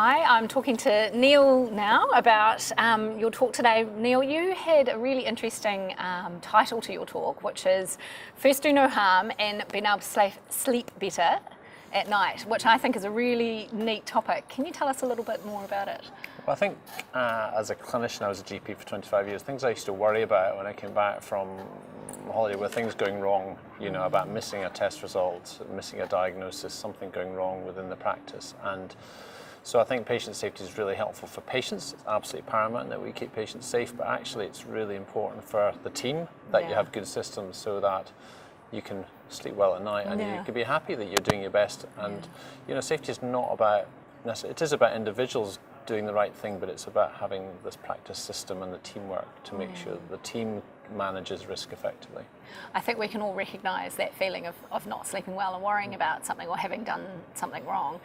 Hi, I'm talking to Neil now about your talk today. Neil, you had a really interesting title to your talk, which is First Do No Harm and Being Able to Sleep Better at Night, which I think is a really neat topic. Can you tell us a little bit more about it? Well, I think as a clinician, I was a GP for 25 years. Things I used to worry about when I came back from holiday were things going wrong, you know, about missing a test result, missing a diagnosis, something going wrong within the practice. And so I think patient safety is really helpful for patients. It's absolutely paramount that we keep patients safe, but actually it's really important for the team that you have good systems so that you can sleep well at night and you can be happy that you're doing your best. And you know, safety is not about it is about individuals doing the right thing, but it's about having this practice system and the teamwork to make sure that the team manages risk effectively. I think we can all recognise that feeling of not sleeping well and worrying about something or having done something wrong.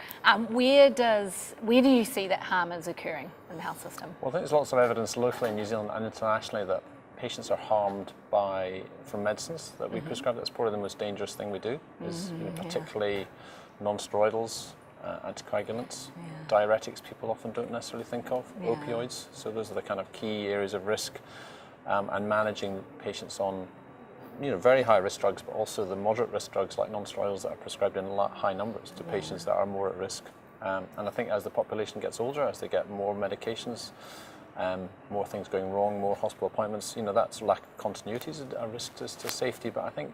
Where do you see that harm is occurring in the health system? Well, I think there's lots of evidence locally in New Zealand and internationally that patients are harmed from medicines that we prescribe. That's probably the most dangerous thing we do, is particularly non-steroidals, anticoagulants, diuretics people often don't necessarily think of, opioids. So those are the kind of key areas of risk, and managing patients on very high risk drugs, but also the moderate risk drugs like non-steroidals that are prescribed in high numbers to patients that are more at risk. And I think as the population gets older, as they get more medications, more things going wrong, more hospital appointments, that's lack of continuity is a risk to safety. But I think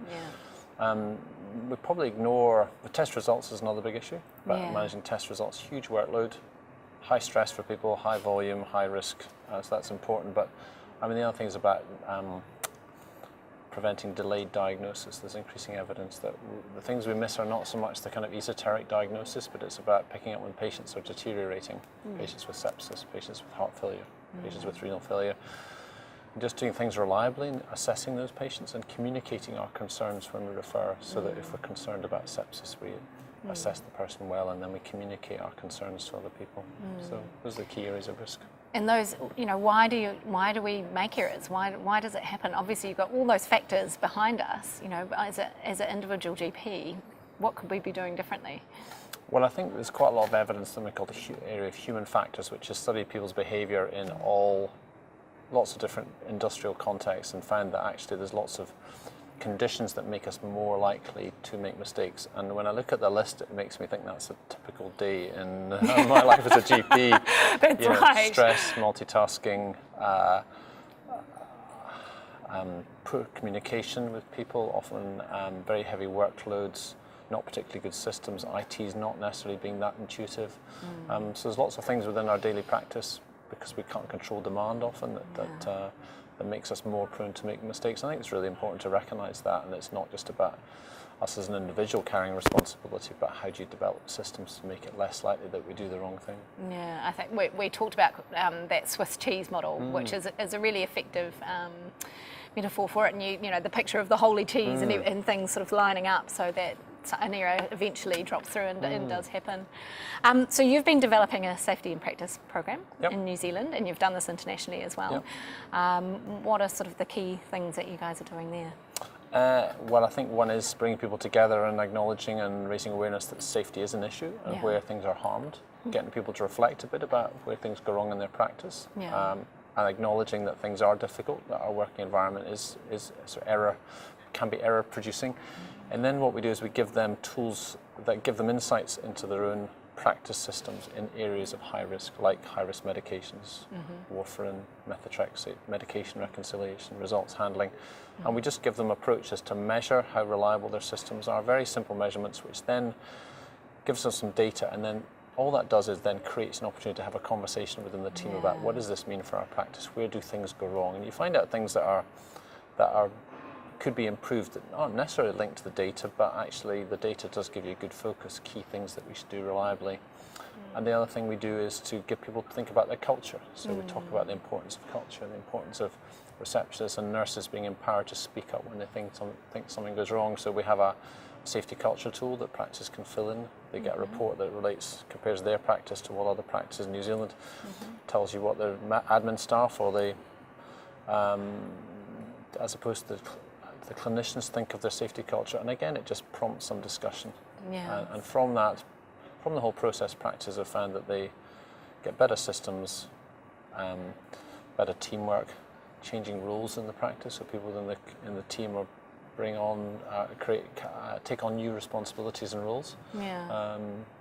we probably ignore the test results is another big issue, but managing test results, huge workload, high stress for people, high volume, high risk, so that's important. But I mean, the other thing is about preventing delayed diagnosis. There's increasing evidence that the things we miss are not so much the kind of esoteric diagnosis, but it's about picking up when patients are deteriorating, patients with sepsis, patients with heart failure, patients with renal failure. Just doing things reliably and assessing those patients and communicating our concerns when we refer, so that if we're concerned about sepsis, we assess the person well and then we communicate our concerns to other people. So those are the key areas of risk. And those, why do we make errors? Why does it happen? Obviously, you've got all those factors behind us. As an individual GP, what could we be doing differently? Well, I think there's quite a lot of evidence that we call the area of human factors, which has studied people's behaviour in lots of different industrial contexts, and found that actually there's lots of conditions that make us more likely to make mistakes. And when I look at the list, it makes me think that's a typical day in my life as a GP. That's right. Stress, multitasking, poor communication with people, often very heavy workloads, not particularly good systems, IT's not necessarily being that intuitive. So there's lots of things within our daily practice, because we can't control demand often, that makes us more prone to make mistakes. I think it's really important to recognise that, and it's not just about us as an individual carrying responsibility, but how do you develop systems to make it less likely that we do the wrong thing? Yeah, I think we talked about that Swiss cheese model, which is a really effective metaphor for it, and the picture of the holy cheese and things sort of lining up so that an error eventually drops through and does happen. So you've been developing a safety and practice program in New Zealand, and you've done this internationally as well. What are sort of the key things that you guys are doing there? Well, I think one is bringing people together and acknowledging and raising awareness that safety is an issue and where things are harmed, getting people to reflect a bit about where things go wrong in their practice, and acknowledging that things are difficult, that our working environment is sort of can be error producing. And then what we do is we give them tools that give them insights into their own practice systems in areas of high risk, like high risk medications, warfarin, methotrexate, medication reconciliation, results handling. And we just give them approaches to measure how reliable their systems are, very simple measurements, which then gives us some data, and then all that does is then creates an opportunity to have a conversation within the team about what does this mean for our practice, where do things go wrong, and you find out things that could be improved that aren't necessarily linked to the data, but actually the data does give you a good focus, key things that we should do reliably. And the other thing we do is to get people to think about their culture. So we talk about the importance of culture, the importance of receptionists and nurses being empowered to speak up when they think something goes wrong. So we have a safety culture tool that practice can fill in. They get a report that compares their practice to what other practices in New Zealand, tells you what their admin staff or as opposed to the clinicians think of their safety culture, and again it just prompts some discussion. And from the whole process, practices have found that they get better systems, better teamwork, changing roles in the practice, so people in the team are take on new responsibilities and roles. Yeah.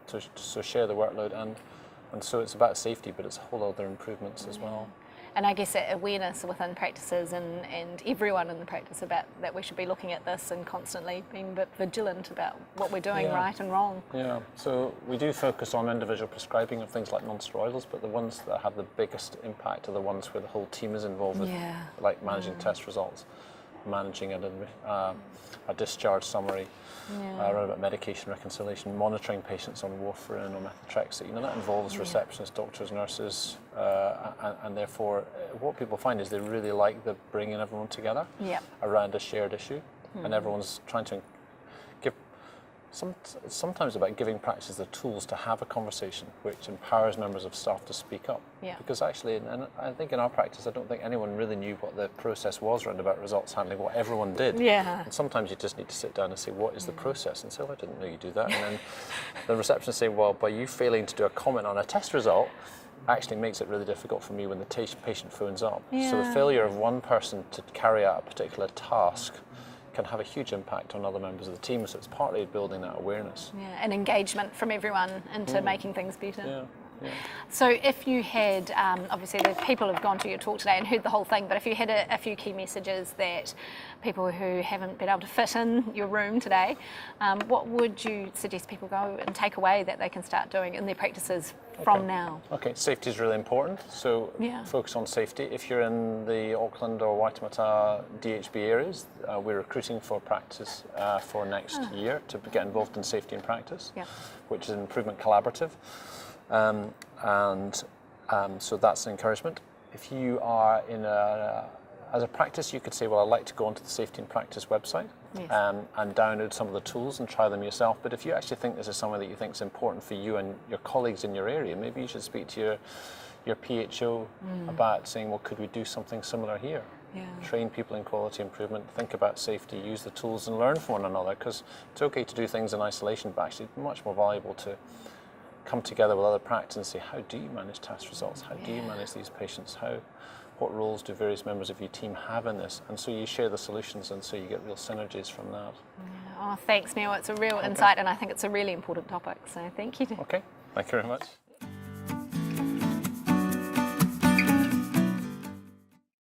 So share the workload, and so it's about safety, but it's a whole other improvements as well. And I guess that awareness within practices and everyone in the practice about that we should be looking at this and constantly being a bit vigilant about what we're doing right and wrong. Yeah, so we do focus on individual prescribing of things like non-steroidals, but the ones that have the biggest impact are the ones where the whole team is involved with, like managing test results, managing a discharge summary, around about medication reconciliation, monitoring patients on warfarin or methotrexate. That involves receptionists, doctors, nurses, and therefore what people find is they really like the bringing everyone together around a shared issue, and everyone's trying to give. It's sometimes about giving practices the tools to have a conversation which empowers members of staff to speak up. Because actually, and I think in our practice, I don't think anyone really knew what the process was around about results handling, what everyone did. And sometimes you just need to sit down and say, what is the process? And say, oh, I didn't know you do that. And then the receptionist say, well, by you failing to do a comment on a test result, actually makes it really difficult for me when the patient phones up. So the failure of one person to carry out a particular task can have a huge impact on other members of the team, so it's partly building that awareness. And engagement from everyone into making things better. So if you had, obviously the people have gone to your talk today and heard the whole thing, but if you had a few key messages that people who haven't been able to fit in your room today, what would you suggest people go and take away that they can start doing in their practices from now? Okay, safety is really important, so focus on safety. If you're in the Auckland or Waitemata DHB areas, we're recruiting for practice for next year to get involved in safety and practice, which is an improvement collaborative. So that's an encouragement. If you are as a practice, you could say, well, I'd like to go onto the Safety and Practice website and download some of the tools and try them yourself. But if you actually think this is something that you think is important for you and your colleagues in your area, maybe you should speak to your PHO about saying, well, could we do something similar here? Train people in quality improvement, think about safety, use the tools and learn from one another, because it's okay to do things in isolation, but actually it's much more valuable to come together with other practice and say, how do you manage test results? How do you manage these patients? What roles do various members of your team have in this? And so you share the solutions, and so you get real synergies from that. Oh, thanks, Neil. It's a real insight, and I think it's a really important topic. So thank you. Okay, thank you very much.